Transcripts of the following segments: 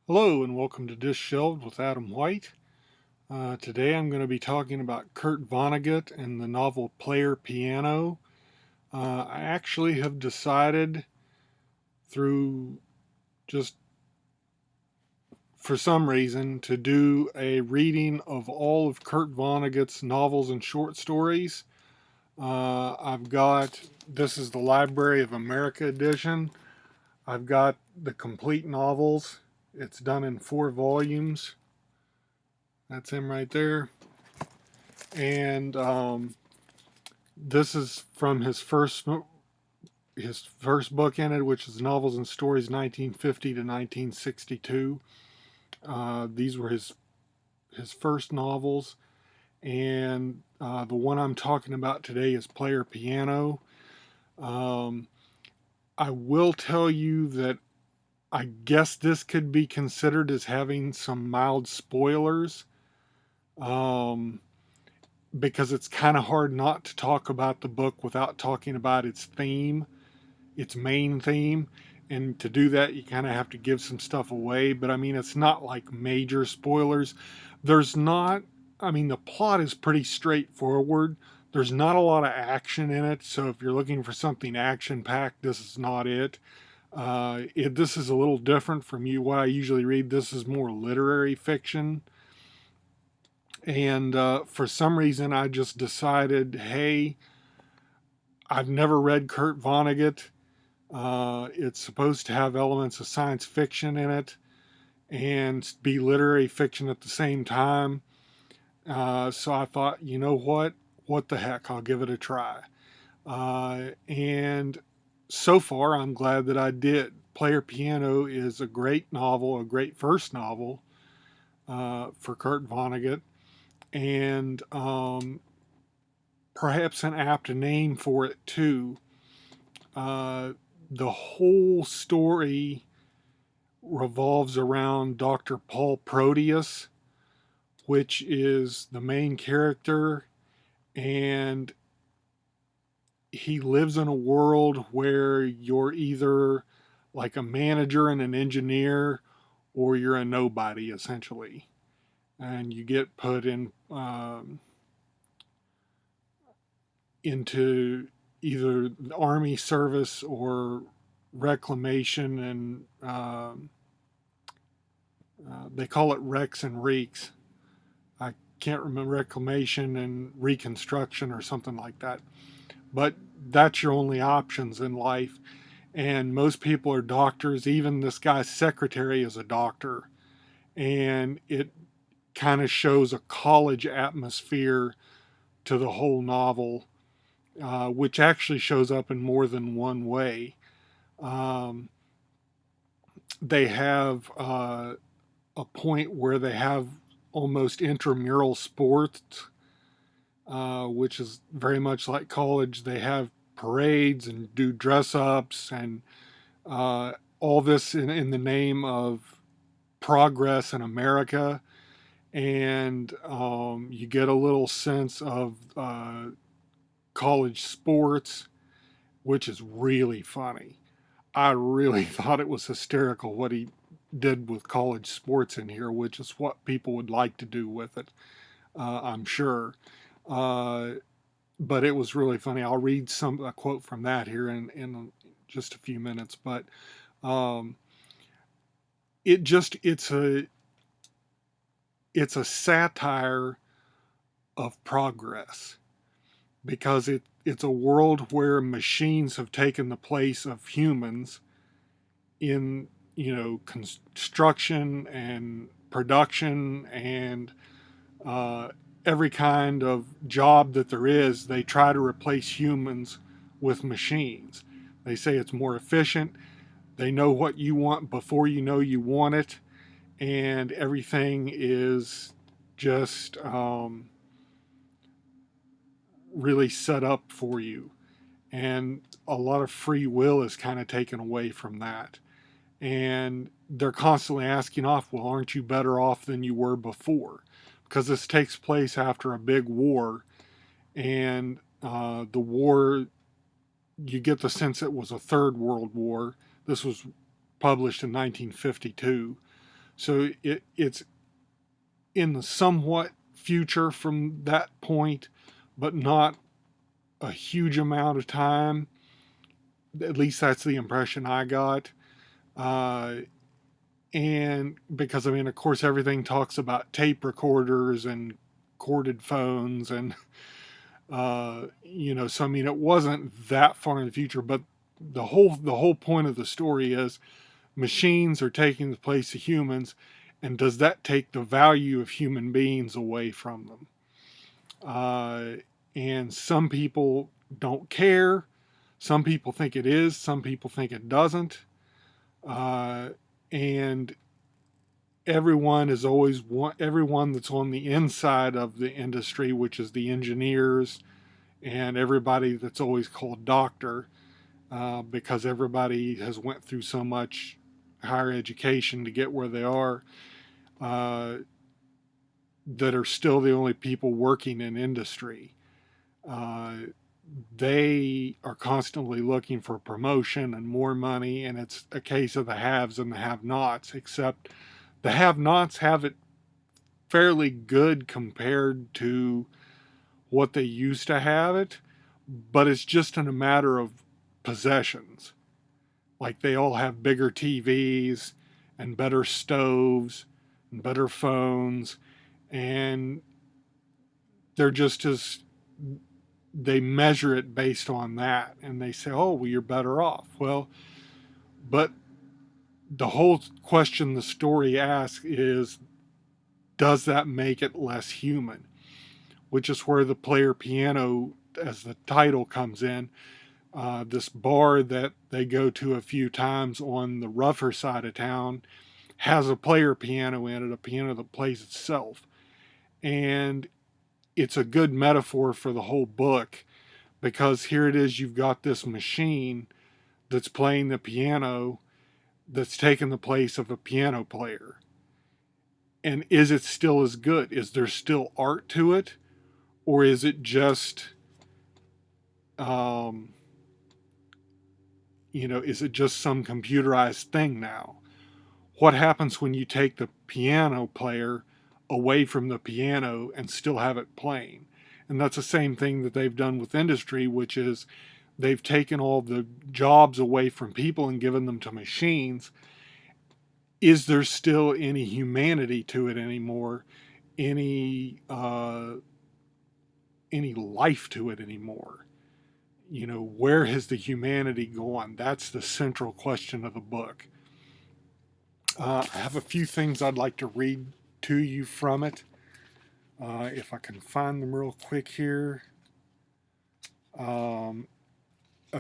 Hello and welcome to Dish Shelved with Adam White. Today I'm going to be talking about Kurt Vonnegut and the novel Player Piano. I actually have decided through just for some reason to do a reading of all of Kurt Vonnegut's novels and short stories. I've got, this is the Library of America edition. I've got the complete novels. It's done in 4 volumes. That's him right there. And this is from his first book in it, which is Novels and Stories 1950 to 1962. These were his first novels, and the one I'm talking about today is Player Piano. Um, I will tell you that I guess this could be considered as having some mild spoilers. Um, because it's kind of hard not to talk about the book without talking about its theme, its main theme. And to do that, you kind of have to give some stuff away. But I mean, it's not like major spoilers. There's not, I mean, the plot is pretty straightforward. There's not a lot of action in it. So if you're looking for something action packed, this is not it. This is a little different from what I usually read. This is more literary fiction. And for some reason, I just decided, hey, I've never read Kurt Vonnegut. It's supposed to have elements of science fiction in it and be literary fiction at the same time. So I thought, you know what? What the heck? I'll give it a try. And so far, I'm glad that I did. Player Piano is a great novel, a great first novel for Kurt Vonnegut. And perhaps an apt name for it too. Uh, the whole story revolves around Dr. Paul Proteus, which is the main character, and he lives in a world where you're either like a manager and an engineer, or you're a nobody essentially, and you get put into either the army service or reclamation, and they call it Rex and Reeks. I can't remember, reclamation and reconstruction or something like that. But that's your only options in life. And most people are doctors. Even this guy's secretary is a doctor. And it kind of shows a college atmosphere to the whole novel, which actually shows up in more than one way. Um, they have a point where they have almost intramural sports, which is very much like college. They have parades and do dress ups and all this in the name of progress in America. And you get a little sense of college sports, which is really funny. I really thought it was hysterical what he did with college sports in here, which is what people would like to do with it, I'm sure. Uh, but it was really funny. I'll read a quote from that here in just a few minutes. But um, it's a satire of progress, because it's a world where machines have taken the place of humans in, construction and production and uh, every kind of job that there is. They try to replace humans with machines. They say it's more efficient. They know what you want before you know you want it, and everything is just really set up for you. And a lot of free will is kind of taken away from that. And they're constantly asking off, well, aren't you better off than you were before? Because this takes place after a big war, and the war, you get the sense it was a third world war. This was published in 1952. So it's in the somewhat future from that point, but not a huge amount of time. At least that's the impression I got. Uh, and because, I mean, of course, everything talks about tape recorders and corded phones and, so I mean, it wasn't that far in the future, but the whole point of the story is machines are taking the place of humans, and does that take the value of human beings away from them? Uh, and some people don't care. Some people think it is. Some people think it doesn't. Uh, and everyone that's on the inside of the industry, which is the engineers and everybody that's always called doctor, because everybody has went through so much higher education to get where they are, uh, that are still the only people working in industry. Uh, they are constantly looking for promotion and more money, and it's a case of the haves and the have-nots, except the have-nots have it fairly good compared to what they used to have it, but it's just in a matter of possessions. Like they all have bigger TVs and better stoves and better phones, and they're just as they measure it based on that, and they say, oh, well, you're better off. Well, but the whole question the story asks is, does that make it less human? Which is where the player piano, as the title, comes in. This bar that they go to a few times on the rougher side of town has a player piano in it, a piano that plays itself. And it's a good metaphor for the whole book, because here it is, you've got this machine that's playing the piano that's taken the place of a piano player. And is it still as good? Is there still art to it? Or is it just, um, is it just some computerized thing now? What happens when you take the piano player away from the piano and still have it playing? And that's the same thing that they've done with industry, which is they've taken all the jobs away from people and given them to machines. Is there still any humanity to it anymore? Any life to it anymore? Where has the humanity gone? That's the central question of the book. I have a few things I'd like to read to you from it, if I can find them real quick here. A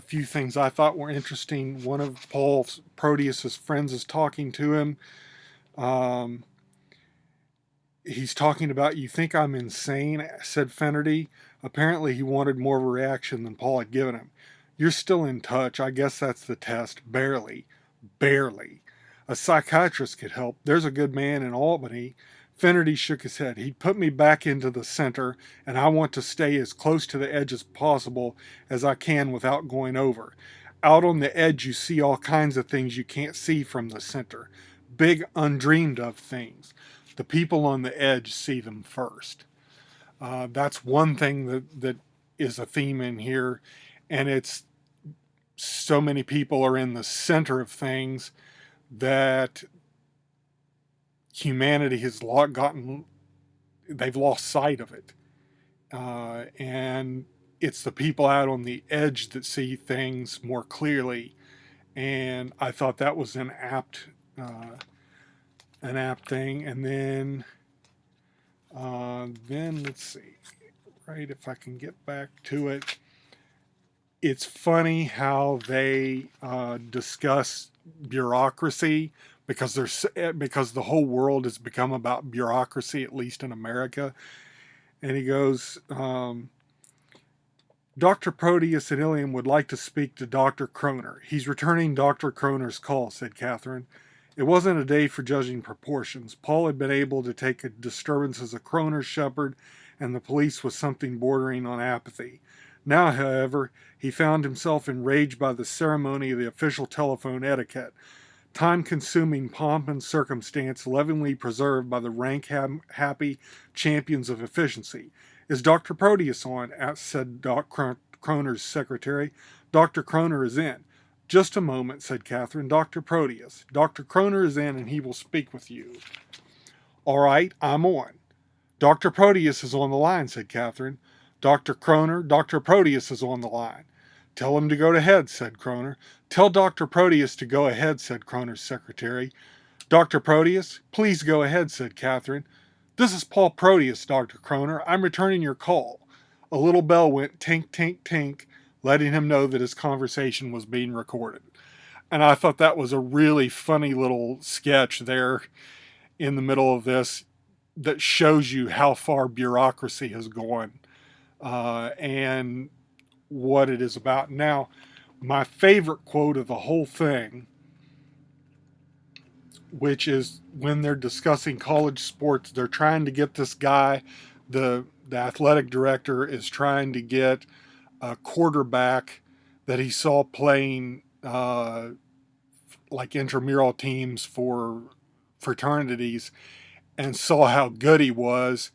few things I thought were interesting. One of Paul Proteus's friends is talking to him. He's talking about, you think I'm insane, said Finnerty. Apparently he wanted more of a reaction than Paul had given him. You're still in touch. I guess that's the test. Barely. Barely. A psychiatrist could help. There's a good man in Albany. Finnerty shook his head. He put me back into the center, and I want to stay as close to the edge as possible as I can without going over. Out on the edge, you see all kinds of things you can't see from the center. Big, undreamed of things. The people on the edge see them first. That's one thing that is a theme in here, and it's so many people are in the center of things that humanity has they've lost sight of it. And it's the people out on the edge that see things more clearly. And I thought that was an apt thing. And then let's see, right, if I can get back to it. It's funny how they discuss bureaucracy, because the whole world has become about bureaucracy, at least in America. And he goes, Dr. Proteus and Ilium would like to speak to Dr. Kroner. He's returning Dr. Kroner's call, said Catherine. It wasn't a day for judging proportions. Paul had been able to take a disturbance as a Kroner shepherd, and the police was something bordering on apathy. Now, however, he found himself enraged by the ceremony of the official telephone etiquette. time-consuming pomp and circumstance lovingly preserved by the rank-happy champions of efficiency. Is Dr. Proteus on? Said Doc Kroner's secretary. Dr. Kroner is in. Just a moment, said Catherine. Dr. Proteus. Dr. Kroner is in and he will speak with you. All right, I'm on. Dr. Proteus is on the line, said Catherine. Dr. Kroner, Dr. Proteus is on the line. Tell him to go ahead, said Kroner. Tell Dr. Proteus to go ahead, said Kroner's secretary. Dr. Proteus, please go ahead, said Catherine. This is Paul Proteus, Dr. Kroner. I'm returning your call. A little bell went tink, tink, tink, letting him know that his conversation was being recorded. And I thought that was a really funny little sketch there in the middle of this that shows you how far bureaucracy has gone and what it is about. Now, my favorite quote of the whole thing, which is when they're discussing college sports, they're trying to get this guy, the athletic director is trying to get a quarterback that he saw playing like intramural teams for fraternities and saw how good he was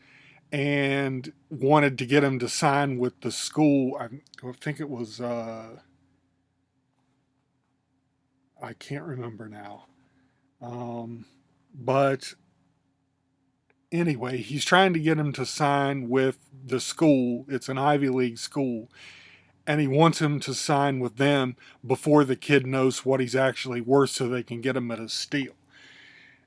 and wanted to get him to sign with the school. I think it was, I can't remember now. But anyway, he's trying to get him to sign with the school. It's an Ivy League school. And he wants him to sign with them before the kid knows what he's actually worth so they can get him at a steal.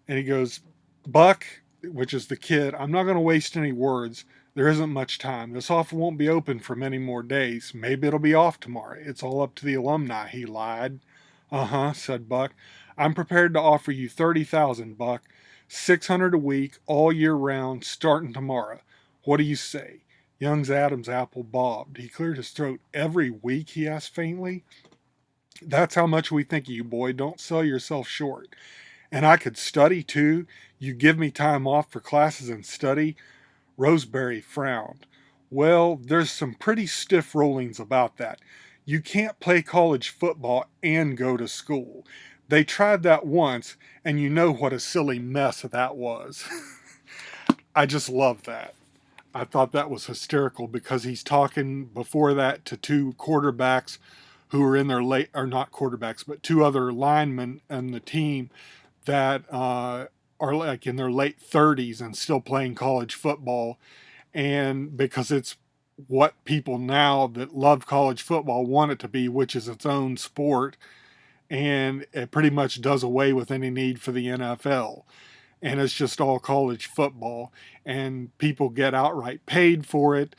And he goes, Buck, which is the kid, I'm not going to waste any words. There isn't much time. This offer won't be open for many more days. Maybe it'll be off tomorrow. It's all up to the alumni, he lied. Uh-huh, said Buck. I'm prepared to offer you $30,000, Buck. $600 a week, all year round, starting tomorrow. What do you say? Young Adam's apple bobbed. He cleared his throat. Every week, he asked faintly. That's how much we think of you, boy. Don't sell yourself short. And I could study, too. You give me time off for classes and study. Roseberry frowned. Well, there's some pretty stiff rulings about that. You can't play college football and go to school. They tried that once, and you know what a silly mess that was. I just love that. I thought that was hysterical because he's talking before that to two quarterbacks who are in their late, or not quarterbacks, but two other linemen on the team that are like in their late 30s and still playing college football. And because it's what people now that love college football want it to be, which is its own sport, and it pretty much does away with any need for the NFL. And it's just all college football, and people get outright paid for it.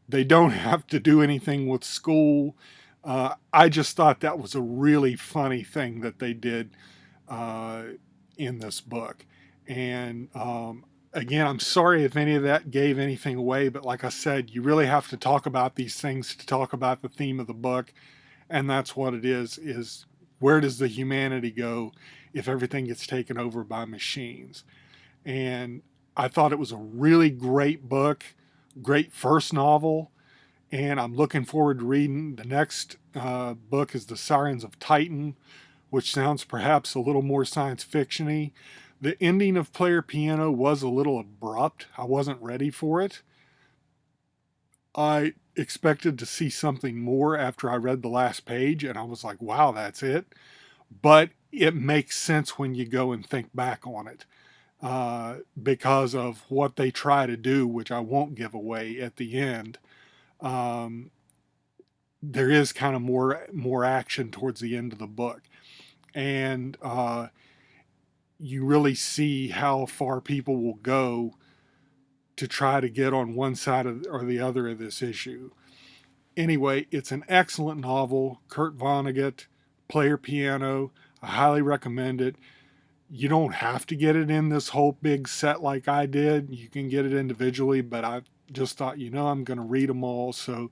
They don't have to do anything with school. I just thought that was a really funny thing that they did in this book. And again, I'm sorry if any of that gave anything away, but like I said, you really have to talk about these things to talk about the theme of the book. And that's what it is where does the humanity go if everything gets taken over by machines? And I thought it was a really great book, great first novel, and I'm looking forward to reading. The next book is The Sirens of Titan, which sounds perhaps a little more science fiction-y. The ending of Player Piano was a little abrupt. I wasn't ready for it. I expected to see something more after I read the last page, and I was like, wow, that's it. But it makes sense when you go and think back on it because of what they try to do, which I won't give away at the end. There is kind of more action towards the end of the book. And you really see how far people will go to try to get on one side or the other of this issue. Anyway, it's an excellent novel. Kurt Vonnegut, Player Piano. I highly recommend it. You don't have to get it in this whole big set like I did. You can get it individually, but I just thought, I'm going to read them all. So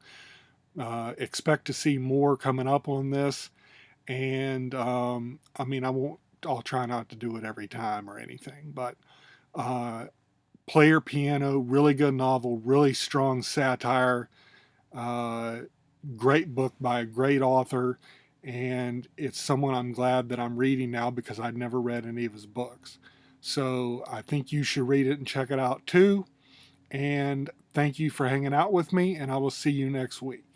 expect to see more coming up on this. And I'll try not to do it every time or anything, but Player Piano, really good novel, really strong satire, great book by a great author, and it's someone I'm glad that I'm reading now because I'd never read any of his books. So I think you should read it and check it out too. And thank you for hanging out with me, and I will see you next week.